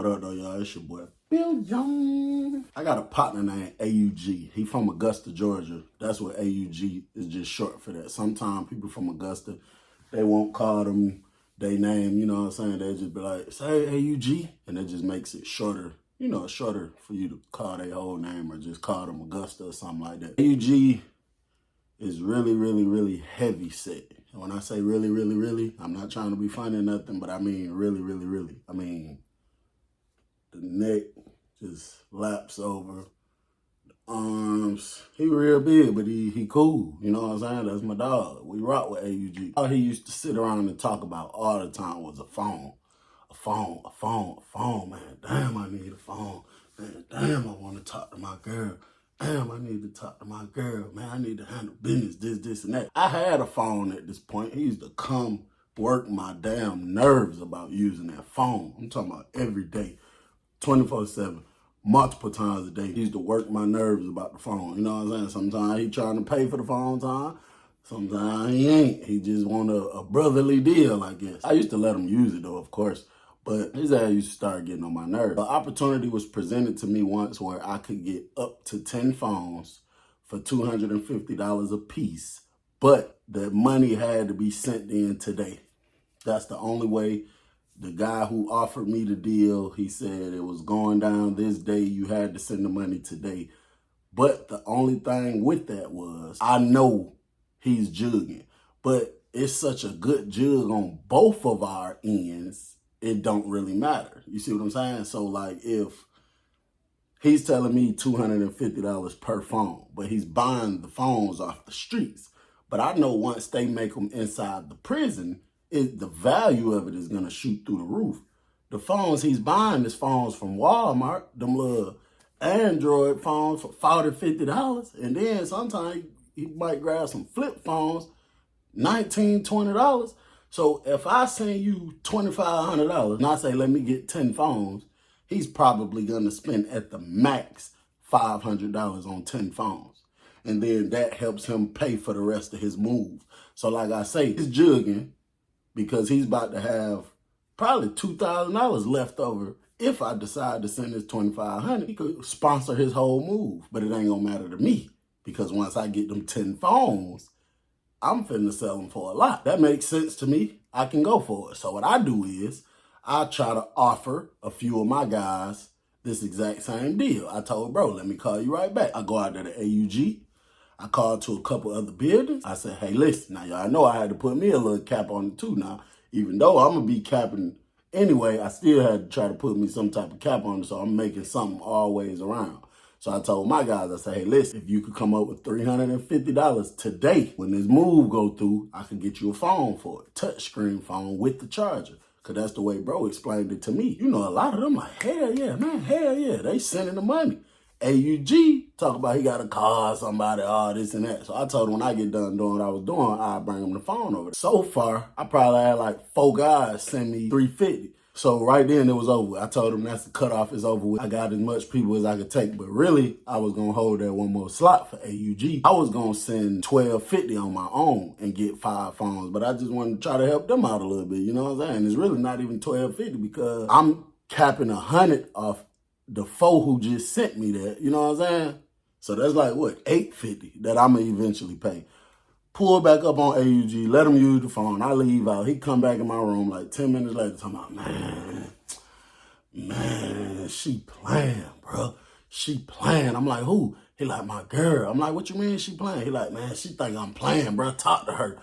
What up, though, y'all? It's your boy, Bill Young. I got a partner named AUG. He from Augusta, Georgia. That's what AUG is just short for that. Sometimes people from Augusta, they won't call them their name, you know what I'm saying? They just be like, say AUG, and it just makes it shorter, you know, shorter for you to call their whole name or just call them Augusta or something like that. AUG is really, really, really heavy set. And when I say really, really, really, I'm not trying to be funny or nothing, but I mean really, really, really. I mean, the neck just laps over. The arms, he real big, but he cool. You know what I'm saying? That's my dog. We rock with AUG. All he used to sit around and talk about all the time was a phone. A phone, man. Damn, I need a phone. Man, damn, I want to talk to my girl. Damn, I need to talk to my girl. Man, I need to handle business, this, and that. I had a phone at this point. He used to come work my damn nerves about using that phone. I'm talking about every day, 24/7, multiple times a day. He used to work my nerves about the phone. You know what I'm saying? Sometimes he trying to pay for the phone time. Sometimes he ain't. He just want a brotherly deal, I guess. I used to let him use it, though, of course. But his ass used to start getting on my nerves. The opportunity was presented to me once where I could get up to 10 phones for $250 a piece. But the money had to be sent in today. That's the only way. The guy who offered me the deal, he said it was going down this day. You had to send the money today. But the only thing with that was, I know he's jugging. But it's such a good jug on both of our ends, it don't really matter. You see what I'm saying? So, like, if he's telling me $250 per phone, but he's buying the phones off the streets. But I know once they make them inside the prison, the value of it is going to shoot through the roof. The phones he's buying is phones from Walmart, them little Android phones for $40, $50. And then sometimes he might grab some flip phones, $19, $20. So if I send you $2,500 and I say, let me get 10 phones, he's probably going to spend at the max $500 on 10 phones. And then that helps him pay for the rest of his move. So like I say, he's jugging because he's about to have probably $2,000 left over. If I decide to send this $2,500, he could sponsor his whole move. But it ain't going to matter to me because once I get them 10 phones, I'm finna sell them for a lot. That makes sense to me. I can go for it. So what I do is I try to offer a few of my guys this exact same deal. I told bro, let me call you right back. I go out there to AUG. I called to a couple other buildings. I said, hey, listen, now y'all know I had to put me a little cap on it too. Now, even though I'm gonna be capping anyway, I still had to try to put me some type of cap on it, so I'm making something always around. So I told my guys, I said, hey, listen, if you could come up with $350 today, when this move go through, I could get you a phone for it. Touchscreen phone with the charger. Because that's the way bro explained it to me. You know, a lot of them like, hell yeah, man, hell yeah. They sending the money. AUG talk about he got to call somebody, all this and that. So I told him when I get done doing what I was doing, I'd bring him the phone over. So far, I probably had like 4 guys send me $350. So right then it was over. I told him that's the cutoff is over with. I got as much people as I could take, but really I was gonna hold that one more slot for AUG. I was gonna send $1,250 on my own and get 5 phones, but I just wanted to try to help them out a little bit. You know what I'm saying? It's really not even $1,250 because I'm capping 100 off the 4 who just sent me that. You know what I'm saying? So that's like what, $850 that I'm gonna eventually pay. Pull back up on AUG, let him use the phone. I leave out. He come back in my room like 10 minutes later talking about, man, she playing, bro. She playing. I'm like, who? He like, my girl. I'm like, what you mean she playing? He like, man, she think I'm playing, bro. Talk to her.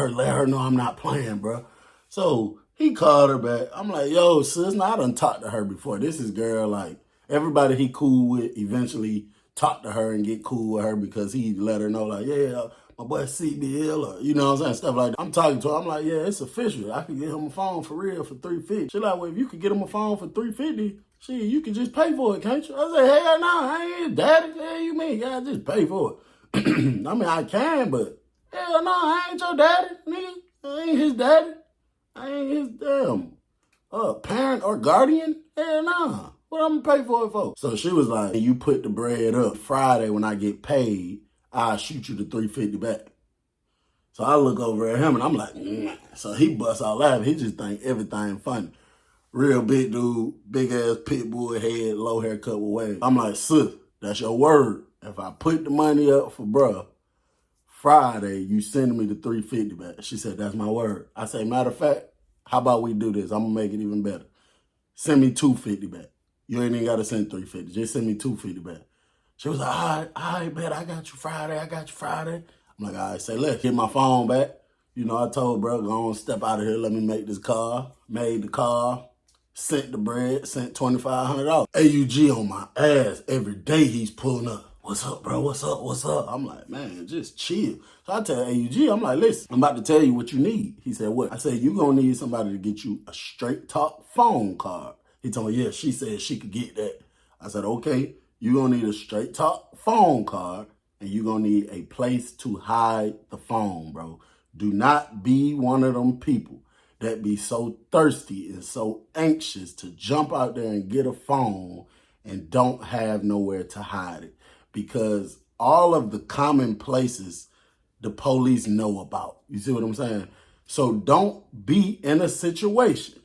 Let her know I'm not playing, bro. So he called her back. I'm like, yo, sis, now I done talked to her before. This is girl, like, everybody he cool with eventually talk to her and get cool with her because he let her know, like, yeah, my boy CBL, or, you know what I'm saying, stuff like that. I'm talking to her. I'm like, yeah, it's official. I could get him a phone for real for $350. She like, well, if you could get him a phone for $350, shit, you can just pay for it, can't you? I said, hell no, I ain't his daddy. Hell you mean? Yeah, just pay for it. I mean, I can, but hell no, I ain't your daddy, nigga. I ain't his daddy. I ain't his damn parent or guardian. Hell no. What I'm gonna pay for it for? So she was like, you put the bread up. Friday when I get paid, I'll shoot you the $350 back. So I look over at him and I'm like, So he busts out laughing. He just think everything funny. Real big dude, big ass pit bull head, low haircut with waves. I'm like, sis, that's your word. If I put the money up for bruh, Friday, you sending me the $350 back. She said, that's my word. I say, matter of fact, how about we do this? I'm gonna make it even better. Send me $250 back. You ain't even gotta send $350. Just send me $250 back. She was like, all right, bet I got you Friday. I'm like, all right, say less. Get my phone back. You know, I told bro, go on, step out of here. Let me make this call. Made the call. Sent the bread. Sent $2,500. AUG on my ass every day. He's pulling up. What's up, bro? What's up? I'm like, man, just chill. So I tell AUG, I'm like, listen, I'm about to tell you what you need. He said, what? I said, you gonna need somebody to get you a straight talk phone card. He told me, yeah, she said she could get that. I said, okay, you gonna need a straight talk phone card and you gonna need a place to hide the phone, bro. Do not be one of them people that be so thirsty and so anxious to jump out there and get a phone and don't have nowhere to hide it. Because all of the common places the police know about. You see what I'm saying? So don't be in a situation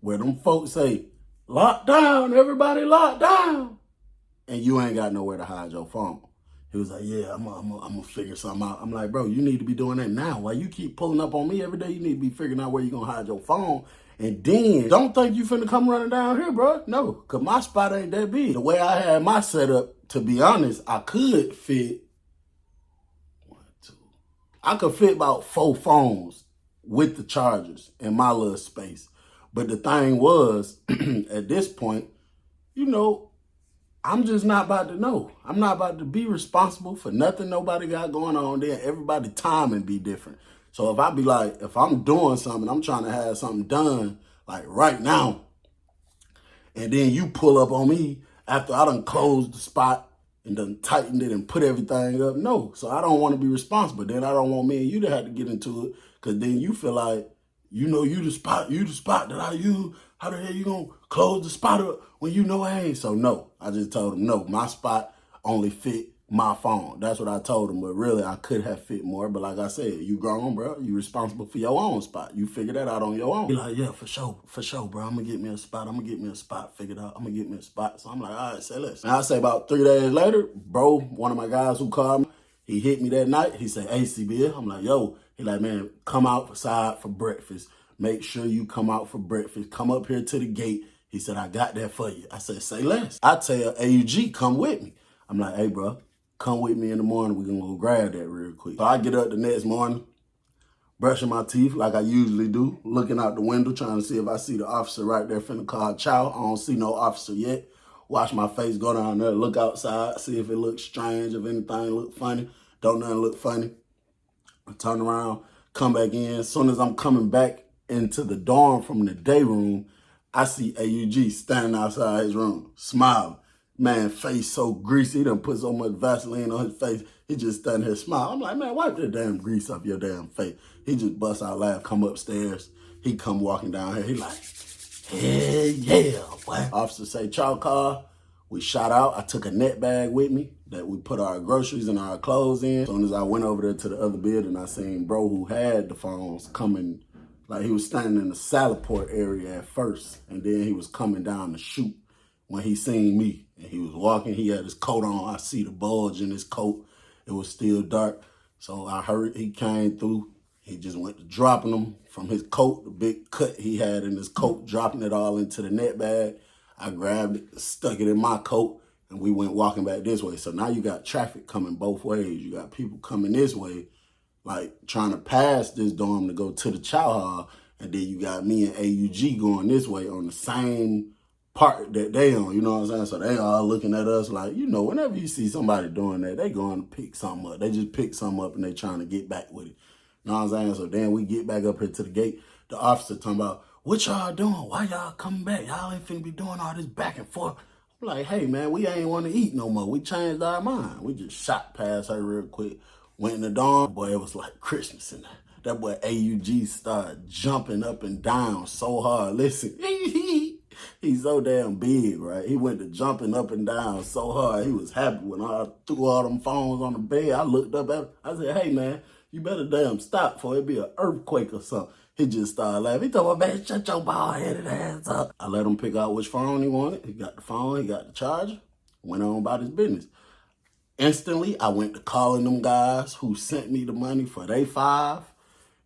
where them folks say, lock down, everybody lock down, and you ain't got nowhere to hide your phone. He was like, yeah, I'm gonna figure something out. I'm like, bro, you need to be doing that now. Why you keep pulling up on me every day? You need to be figuring out where you're gonna hide your phone. And then, don't think you finna come running down here, bro. No, because my spot ain't that big. The way I had my setup, to be honest, I could fit about 4 phones with the chargers in my little space. But the thing was, at this point, you know, I'm just not about to know. I'm not about to be responsible for nothing nobody got going on there. Everybody's timing be different. So if I be like, if I'm doing something, I'm trying to have something done like right now, and then you pull up on me after I done closed the spot and done tightened it and put everything up. No, so I don't want to be responsible. Then I don't want me and you to have to get into it, because then you feel like, you know, you the spot that I use. How the hell you gonna close the spot up when you know I ain't? So no, I just told him, no, my spot only fit my phone. That's what I told him. But really, I could have fit more. But like I said, you grown, bro. You responsible for your own spot. You figure that out on your own. He like, yeah, for sure, bro. I'm gonna get me a spot. Figured out. I'm gonna get me a spot. So I'm like, all right, say less. And I say about 3 days later, bro, one of my guys who called me, he hit me that night. He said, hey, CB. I'm like, yo. He like, man, come outside for breakfast. Make sure you come out for breakfast. Come up here to the gate. He said, I got that for you. I said, say less. I tell AUG, come with me. I'm like, hey, bro, come with me in the morning. We're going to go grab that real quick. So I get up the next morning, brushing my teeth like I usually do, looking out the window, trying to see if I see the officer right there finna call chow. I don't see no officer yet. Watch my face go down there, look outside, see if it looks strange, if anything look funny. Don't nothing look funny. I turn around, come back in. As soon as I'm coming back into the dorm from the day room, I see AUG standing outside his room, smiling. Man, face so greasy. He done put so much Vaseline on his face. He just standing here smiling. I'm like, man, wipe that damn grease off your damn face. He just busts out laughing, come upstairs. He come walking down here. He like, hell yeah, boy. Officer say, chow car. We shot out. I took a net bag with me that we put our groceries and our clothes in. As soon as I went over there to the other building, I seen bro who had the phones coming. Like, he was standing in the Salaport area at first, and then he was coming down the chute when he seen me. And he was walking, he had his coat on. I see the bulge in his coat. It was still dark. So I heard he came through. He just went to dropping them from his coat, the big cut he had in his coat, dropping it all into the net bag. I grabbed it, stuck it in my coat, and we went walking back this way. So now you got traffic coming both ways. You got people coming this way, like trying to pass this dorm to go to the chow hall, and then you got me and AUG going this way on the same part that they on, you know what I'm saying? So they all looking at us like, you know, whenever you see somebody doing that, they going to pick something up. They just pick something up and they trying to get back with it. You know what I'm saying? So then we get back up here to the gate. The officer talking about, what y'all doing? Why y'all coming back? Y'all ain't finna be doing all this back and forth. I'm like, hey, man, we ain't want to eat no more. We changed our mind. We just shot past her real quick. Went in the dorm. Boy, it was like Christmas in there. That boy AUG started jumping up and down so hard. Listen, he's so damn big, right? He went to jumping up and down so hard. He was happy when I threw all them phones on the bed. I looked up at him. I said, hey, man, you better damn stop before it be an earthquake or something. He just started laughing. He told me, man, shut your bald-headed ass up. I let him pick out which phone he wanted. He got the phone, he got the charger, went on about his business. Instantly, I went to calling them guys who sent me the money for they 5.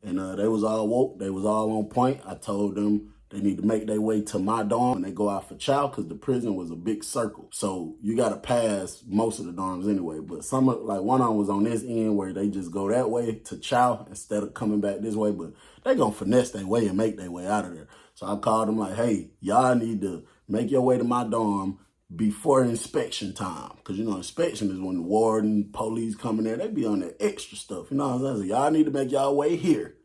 And they was all woke. They was all on point. I told them they need to make their way to my dorm when they go out for chow because the prison was a big circle. So you got to pass most of the dorms anyway. But one of them was on this end where they just go that way to chow instead of coming back this way. But they going to finesse their way and make their way out of there. So I called them like, hey, y'all need to make your way to my dorm before inspection time. Because, inspection is when the warden, police come in there. They be on that extra stuff. You know what I'm saying? So y'all need to make y'all way here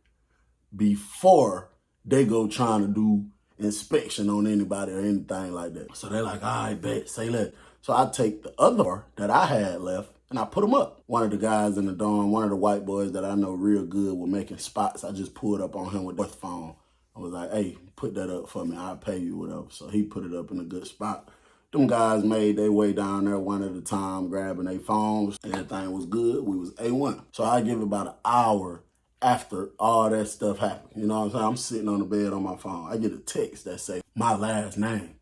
before they go trying to do inspection on anybody or anything like that. So they're like, all right, bet, say that. So I take the other that I had left and I put them up. One of the guys in the dorm, one of the white boys that I know real good with making spots, I just pulled up on him with the phone. I was like, hey, put that up for me. I'll pay you, whatever. So he put it up in a good spot. Them guys made their way down there one at a time, grabbing their phones. Everything was good. We was A1. So I give it about an hour after all that stuff happened. You know what I'm saying? I'm sitting on the bed on my phone. I get a text that say my last name.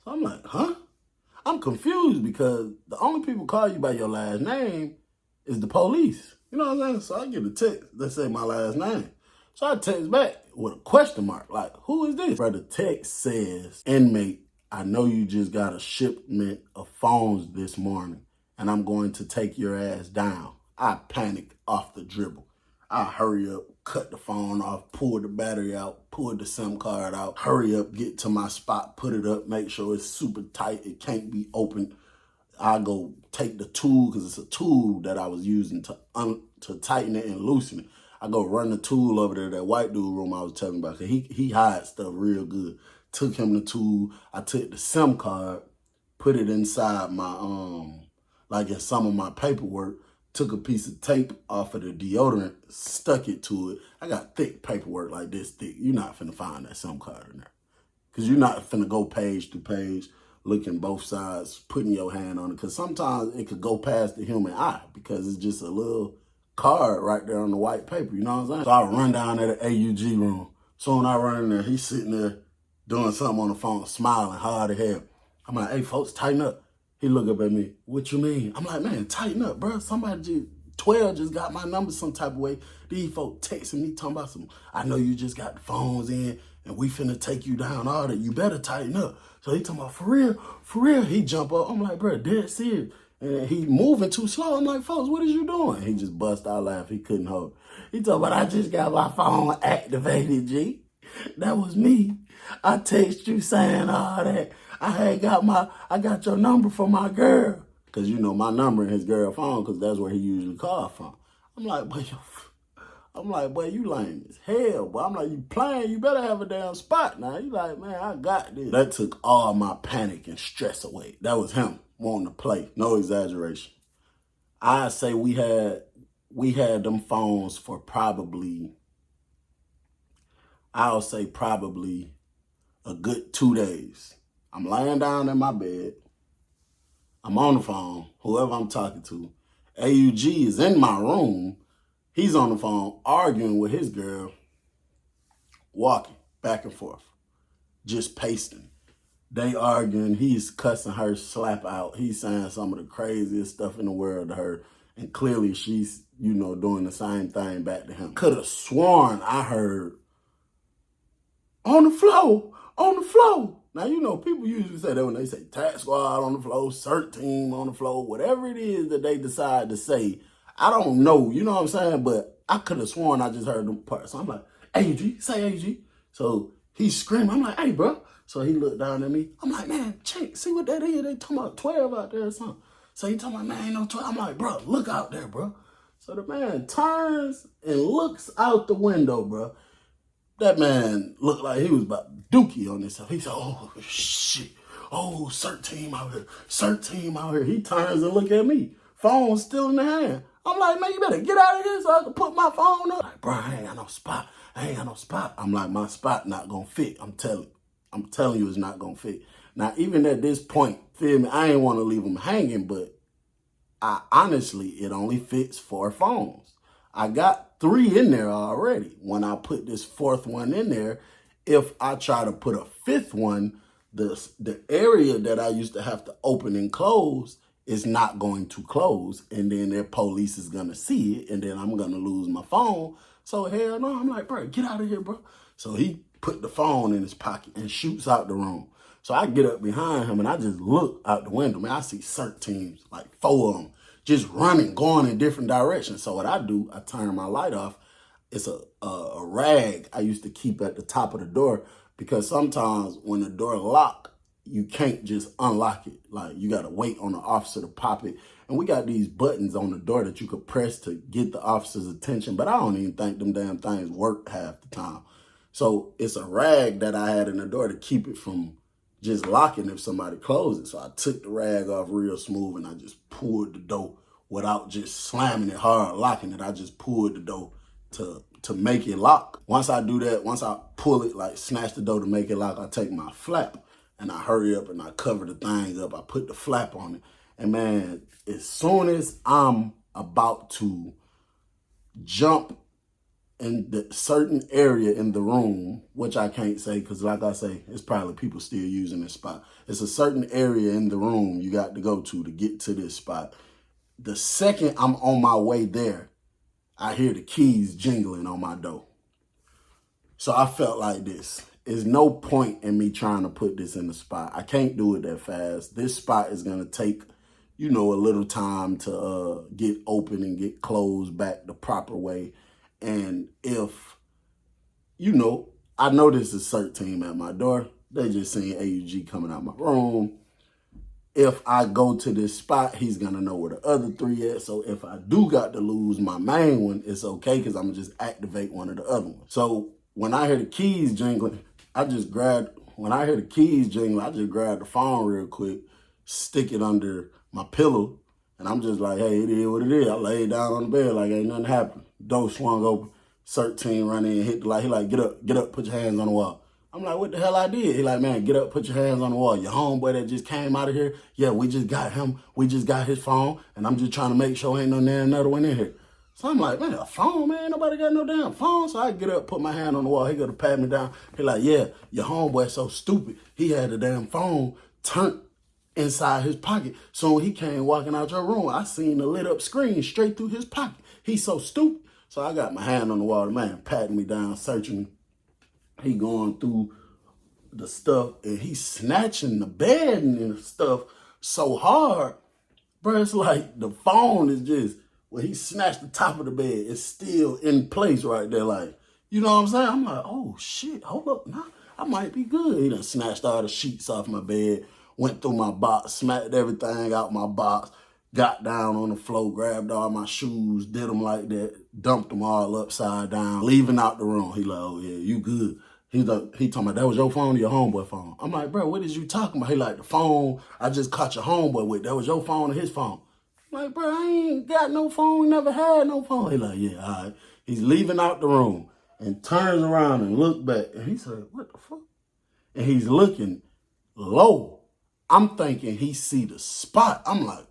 So I'm like, huh? I'm confused because the only people call you by your last name is the police. You know what I'm saying? So I get a text that say my last name. So I text back with a question mark, like, who is this? Bro, the text says, inmate, I know you just got a shipment of phones this morning, and I'm going to take your ass down. I panicked off the dribble. I hurry up, cut the phone off, pull the battery out, pull the SIM card out, hurry up, get to my spot, put it up, make sure it's super tight, it can't be opened. I go take the tool, because it's a tool that I was using to tighten it and loosen it. I go run the tool over there, that white dude room I was telling about, because he hides stuff real good. Took him the tool. I took the SIM card, put it inside my, like in some of my paperwork, took a piece of tape off of the deodorant, stuck it to it. I got thick paperwork like this thick. You're not finna find that SIM card in there. Because you're not finna go page to page, looking both sides, putting your hand on it. Because sometimes it could go past the human eye because it's just a little card right there on the white paper. You know what I'm saying? So I run down to the AUG room. So when I run in there, he's sitting there doing something on the phone, smiling hard as hell. I'm like, hey, folks, tighten up. He look up at me, what you mean? I'm like, man, tighten up, bro. 12 just got my number some type of way. These folks texting me, talking about I know you just got the phones in, and we finna take you down, all that. You better tighten up. So he talking about, for real? He jump up. I'm like, bro, dead serious. And he moving too slow. I'm like, folks, what is you doing? He just bust out laughing. He couldn't hold it. He talking about, I just got my phone activated, G. That was me. I text you saying all that. I got your number from my girl. Because, my number in his girl phone, because that's where he usually call from. I'm like, boy, you lame as hell. But I'm like, you playing, you better have a damn spot now. You like, man, I got this. That took all my panic and stress away. That was him wanting to play. No exaggeration. I say we had them phones for probably a good 2 days. I'm laying down in my bed. I'm on the phone, whoever I'm talking to. AUG is in my room. He's on the phone arguing with his girl, walking back and forth, just pasting. They arguing. He's cussing her slap out. He's saying some of the craziest stuff in the world to her. And clearly she's, doing the same thing back to him. Could have sworn I heard, on the floor. Now, people usually say that when they say tax squad on the floor, CERT team on the floor, whatever it is that they decide to say. I don't know, you know what I'm saying? But I could have sworn I just heard them parts. So I'm like, AG, say AG. So he's screaming. I'm like, hey, bro. So he looked down at me. I'm like, man, check, see what that is? They talking about 12 out there or something. So he talking about, man, ain't no 12. I'm like, bro, look out there, bro. So the man turns and looks out the window, bro. That man looked like he was about dookie on himself. He said, oh, shit. Oh, CERT team out here. He turns and look at me. Phone still in the hand. I'm like, man, you better get out of here so I can put my phone up. Like, bro, I ain't got no spot. I'm like, my spot not gonna fit. I'm telling you it's not gonna fit. Now, even at this point, feel me, I ain't want to leave them hanging, but honestly, it only fits 4 phones. I got 3 in there already. When I put this 4th one in there, if I try to put a 5th one, the area that I used to have to open and close is not going to close. And then their police is going to see it. And then I'm going to lose my phone. So hell no, I'm like, bro, get out of here, bro. So he put the phone in his pocket and shoots out the room. So I get up behind him and I just look out the window. Man, I see CERT teams, like 4 of them, just running, going in different directions. So what I do, I turn my light off. It's a rag I used to keep at the top of the door, because sometimes when the door locked, you can't just unlock it. Like, you got to wait on the officer to pop it. And we got these buttons on the door that you could press to get the officer's attention, but I don't even think them damn things work half the time. So it's a rag that I had in the door to keep it from just locking if somebody closes. So I took the rag off real smooth and I just pulled the door without just slamming it hard, locking it. I just pulled the door to make it lock. Once I do that, once I pull it, like snatch the door to make it lock, I take my flap and I hurry up and I cover the thing up. I put the flap on it. And man, as soon as I'm about to jump in the certain area in the room, which I can't say because like I say, it's probably people still using this spot. It's a certain area in the room you got to go to get to this spot. The second I'm on my way there, I hear the keys jingling on my door. So I felt like this. There's no point in me trying to put this in the spot. I can't do it that fast. This spot is going to take, a little time to get open and get closed back the proper way. And if, I know this is CERT team at my door. They just seen AUG coming out my room. If I go to this spot, he's going to know where the other 3 at. So if I do got to lose my main one, it's okay because I'm going to just activate one of the other ones. So when I hear the keys jingling, I just grab the phone real quick, stick it under my pillow, and I'm just like, hey, it is what it is. I laid down on the bed like ain't nothing happened. Door swung open. CERT team run in, hit the light. He like, get up, put your hands on the wall. I'm like, what the hell I did? He like, man, get up, put your hands on the wall. Your homeboy that just came out of here, yeah, we just got him. We just got his phone, and I'm just trying to make sure ain't another one in here. So I'm like, man, a phone, man? Nobody got no damn phone. So I get up, put my hand on the wall. He go to pat me down. He like, yeah, your homeboy so stupid. He had the damn phone turned inside his pocket. So when he came walking out your room, I seen the lit up screen straight through his pocket. He's so stupid. So I got my hand on the wall. The man patting me down, searching me. He going through the stuff, and he's snatching the bed and stuff so hard. Bro, it's like the phone is just, when he snatched the top of the bed, it's still in place right there. Like, you know what I'm saying? I'm like, oh, shit, hold up. Nah, I might be good. He done snatched all the sheets off my bed, went through my box, smacked everything out my box, got down on the floor, grabbed all my shoes, did them like that, dumped them all upside down, leaving out the room. He like, oh, yeah, you good. He talking about, that was your phone or your homeboy phone? I'm like, bro, what is you talking about? He like, the phone I just caught your homeboy with, that was your phone or his phone? I'm like, bro, I ain't got no phone, never had no phone. He like, yeah, all right. He's leaving out the room and turns around and look back. And he said, what the fuck? And he's looking low. I'm thinking he see the spot. I'm like,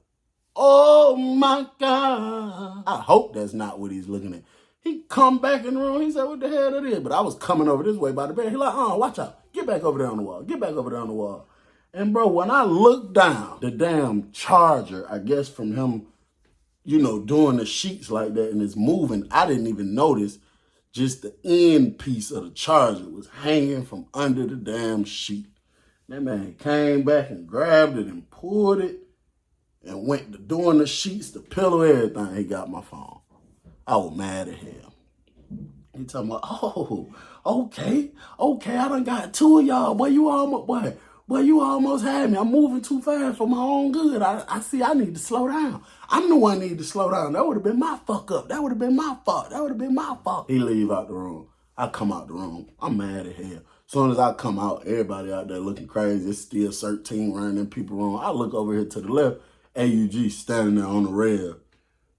oh my God. I hope that's not what he's looking at. He come back in the room. He said, what the hell that is? But I was coming over this way by the bed. He like, watch out. Get back over there on the wall. Get back over there on the wall. And bro, when I looked down, the damn charger, I guess from him, doing the sheets like that and it's moving, I didn't even notice just the end piece of the charger was hanging from under the damn sheet. That man came back and grabbed it and pulled it and went to doing the sheets, the pillow, everything. He got my phone. I was mad at him. He talking about, oh, okay, I done got 2 of y'all. Boy, you almost had me. I'm moving too fast for my own good. I see I need to slow down. I'm the one need to slow down. That would have been my fuck up. That would have been my fault. He leave out the room. I come out the room. I'm mad at him. As soon as I come out, everybody out there looking crazy. It's still CERT team running in people room. I look over here to the left. AUG standing there on the rail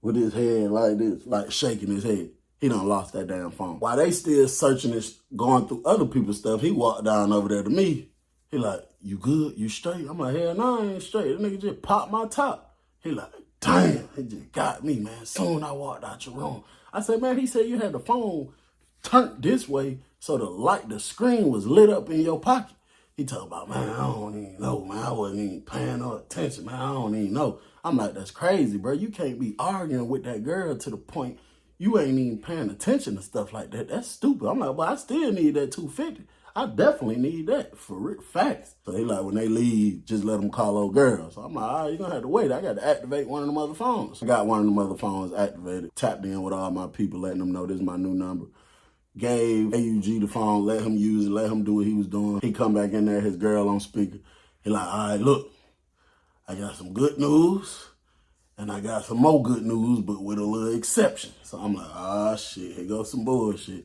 with his head like this, like shaking his head. He done lost that damn phone. While they still searching and going through other people's stuff, he walked down over there to me. He like, you good? You straight? I'm like, hell no, I ain't straight. That nigga just popped my top. He like, damn, he just got me, man. Soon I walked out your room, I said, man, he said you had the phone turned this way so the screen was lit up in your pocket. He talk about, man, I don't even know, man. I wasn't even paying no attention, man. I don't even know. I'm like, that's crazy, bro. You can't be arguing with that girl to the point you ain't even paying attention to stuff like that. That's stupid. I'm like, but I still need that 250. I definitely need that for real, facts. So they like, when they leave, just let them call old girls. So I'm like, all right, you're going to have to wait. I got to activate one of them other phones. I got one of them other phones activated, tapped in with all my people, letting them know this is my new number. Gave AUG the phone, let him use it, let him do what he was doing. He come back in there, his girl on speaker. He like, all right, look, I got some good news. And I got some more good news, but with a little exception. So I'm like, ah, shit, here goes some bullshit.